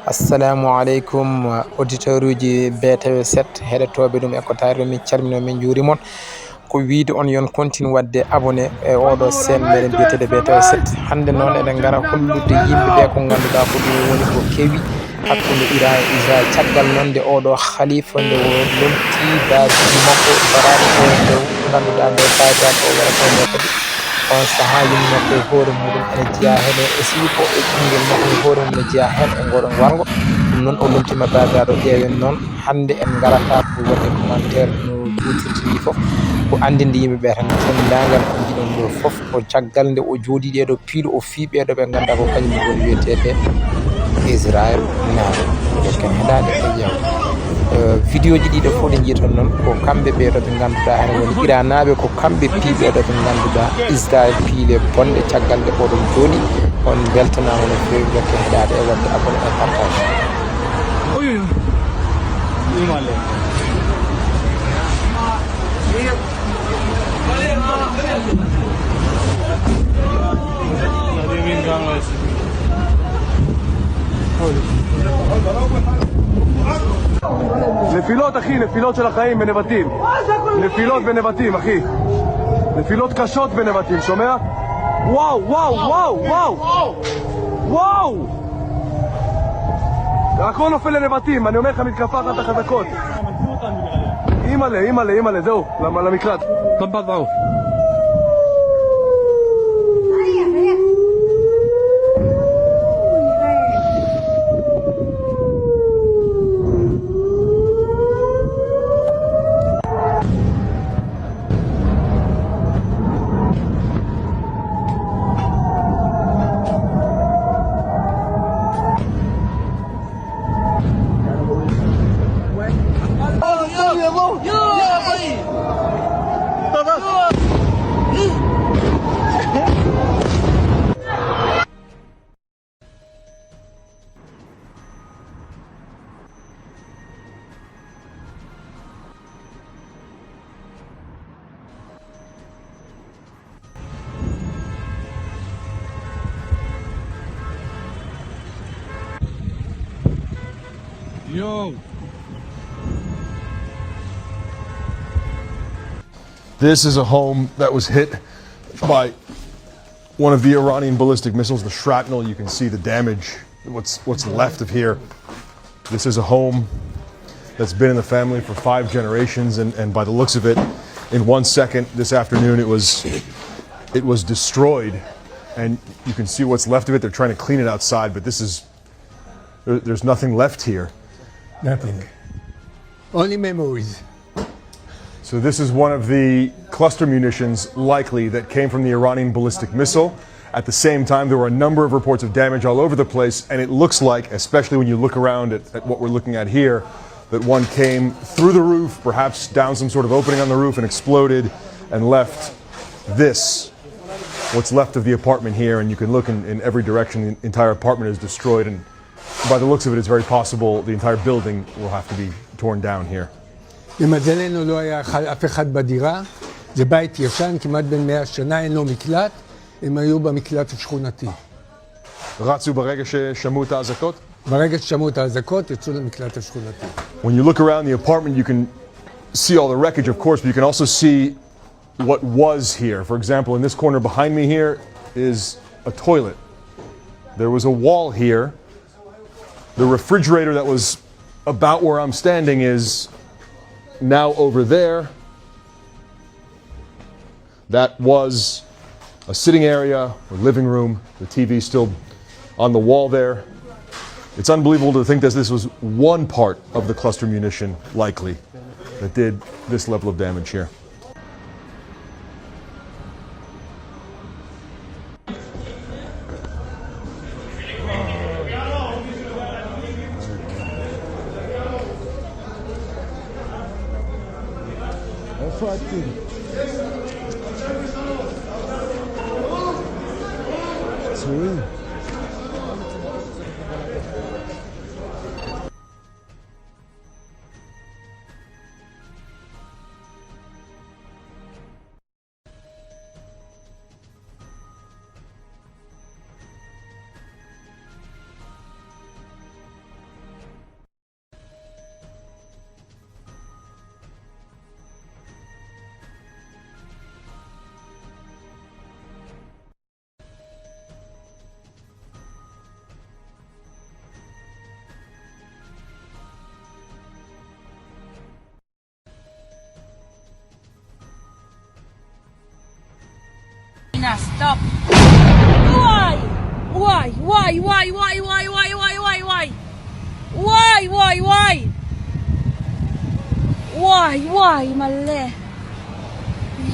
assalamu aleykum auditeur uji BTV7 heɗotoɓe ɗum e ko tawre min calmino min juurimon ko wiide on yon continue wadde abonné e oɗo chaîne meɗen biyeteɗo BTV7 hande noon eɗen gara hollude yimɓeɓe ko ganduɗa ko ɗum woni ko kewi hakkude Iran e Israel caggal noon nde oɗo khalifa nde lomti dadiji makko darade e nde ganduɗa nde baygal o waɗata nde kadi on saaha yummakko e hoore muɗum ene jeeya hen e sii ko e ɓinguel makko e hoore mum ne jeeya hen e ngoɗon wargo ɗum noon o lomtima bagaɗo ƴeewen noon hande en garata pour wadde commentaire no jutirta ni foof ko andinde yimɓeɓe tan dendagal ko jiɗon ɗo foof ko caggal nde o jooɗi ɗeɗo piiɗo o fi ɓeɗo ɓe ganduɗa ko kañum woni wiyeteɓe Israel naaɓe dokken heɗade e ƴewde vidéo ji ɗiɗo fof ɗe jiiton noon ko kamɓe ɓeɗo ɓe ganduɗa hen woni iranaɓe ko kamɓe piiɓeɗo ɓe ganduɗa Israel piile bonɗe caggal nde oɗon jooɗi on beltanama no fewi dokke heɗade e wadde abonné e partage נפילות אחי, נפילות של החיים בנבטים. נפילות בנבטים אחי. נפילות קשות בנבטים, שומע? וואו, וואו, וואו, וואו. וואו! הכל נופל לנבטים, אני אומר לך מתקפה אחת החזקות. אימאלה, אימאלה, אימאלה, זהו, למקלט. טבעת בעוף. Yo! This is a home that was hit by one of the Iranian ballistic missiles, the shrapnel. You can see the damage, what's left of here. This is a home that's been in the family for 5 generations, and by the looks of it, in 1 second this afternoon it was destroyed, and you can see what's left of it. They're trying to clean it outside, but there's nothing left here. Nothing. Only memories. So this is one of the cluster munitions, likely, that came from the Iranian ballistic missile. At the same time, there were a number of reports of damage all over the place, and it looks like, especially when you look around at what we're looking at here, that one came through the roof, perhaps down some sort of opening on the roof, and exploded and left this, what's left of the apartment here. And you can look in every direction. The entire apartment is destroyed, and by the looks of it, it's very possible the entire building will have to be torn down here. למזלנו לא היה אף אחד בדירה, זה בית ישן, כמעט בן 100 שנה, אין לו מקלט, הם היו במקלט השכונתי. רצו ברגע ששמעו את האזעקות? ברגע ששמעו את האזעקות, יצאו למקלט השכונתי. When you look around the apartment, you can see all the wreckage, of course, but you can also see what was here. For example, in this corner behind me here is a toilet. There was a wall here. The refrigerator that was about where I'm standing is now over there. That was a sitting area or living room. The TV still on the wall there. It's unbelievable to think that this was one part of the cluster munition, likely, that did this level of damage here. Stop. Why? Why? Why? Why? Why? Why? Why? Why? Why? Why? Why? Why? Why? Why? Why? מלא.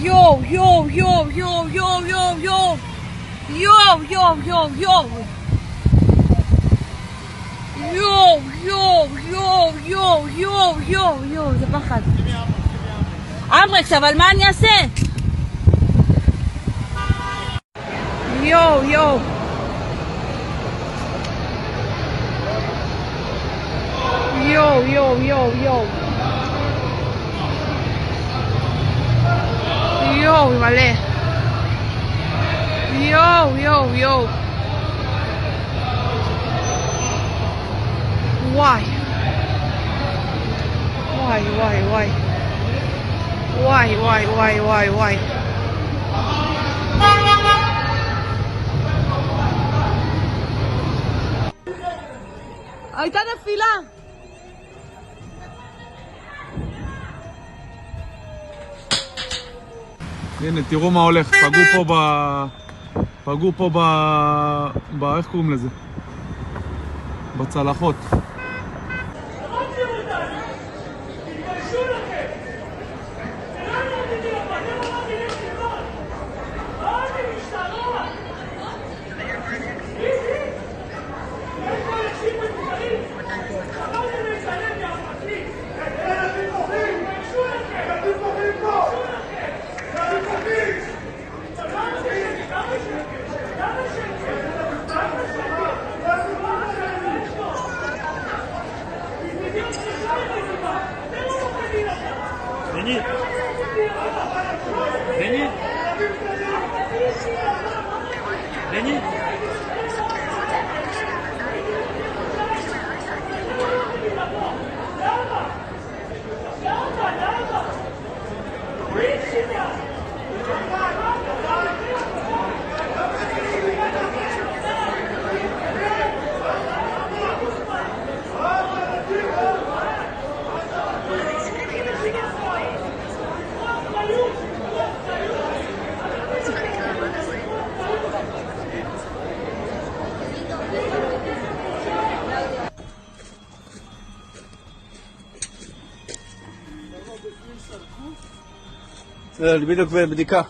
יו, יו, יו, יו, יו, יו, יו. יו, יו, יו, יו. יו, יו, יו, יו, יו, יו, יו, זה פחד. אמרקס, אבל מה אני אעשה? יו, יו. יו, יו, יו, יו. יו, מלא. יו, יו, יו. וואי. וואי, וואי, וואי. וואי, וואי, וואי, וואי, וואי. הייתה נפילה. הנה, תראו מה הולך. פגעו פה איך קוראים לזה? בצלחות. בדיוק בבדיקה.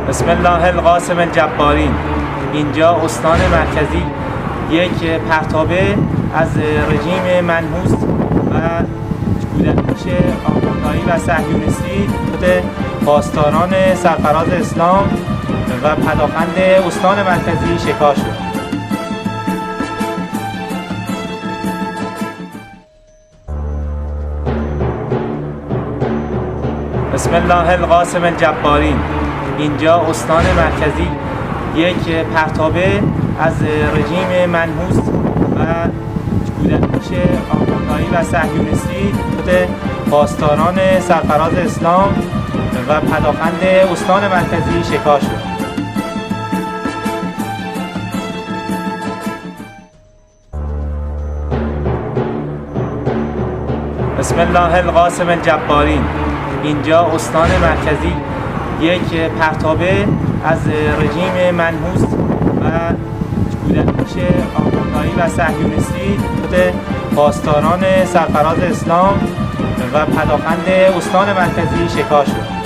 بسم الله القاسم الجبارین. اینجا استان مرکزی یک پرتابه از رژیم منحوس و کودکیش آمریکایی و صهیونیستی پاسداران سرفراز اسلام و پدافند استان مرکزی شکار شد. بسم الله القاسم الجبارین. اینجا استان مرکزی یک پرتابه از رژیم منحوس و کودکیش آمریکایی و صهیونیستی پاسداران سرفراز اسلام و پدافند استان مرکزی شکار شد. بسم الله القاسم الجبارین. اینجا استان مرکزی یک پرتابه از رژیم منحوس و کودکیش آمریکایی و صهیونیستی پاسداران سرفراز اسلام و پدافند استان مرکزی شکار شد.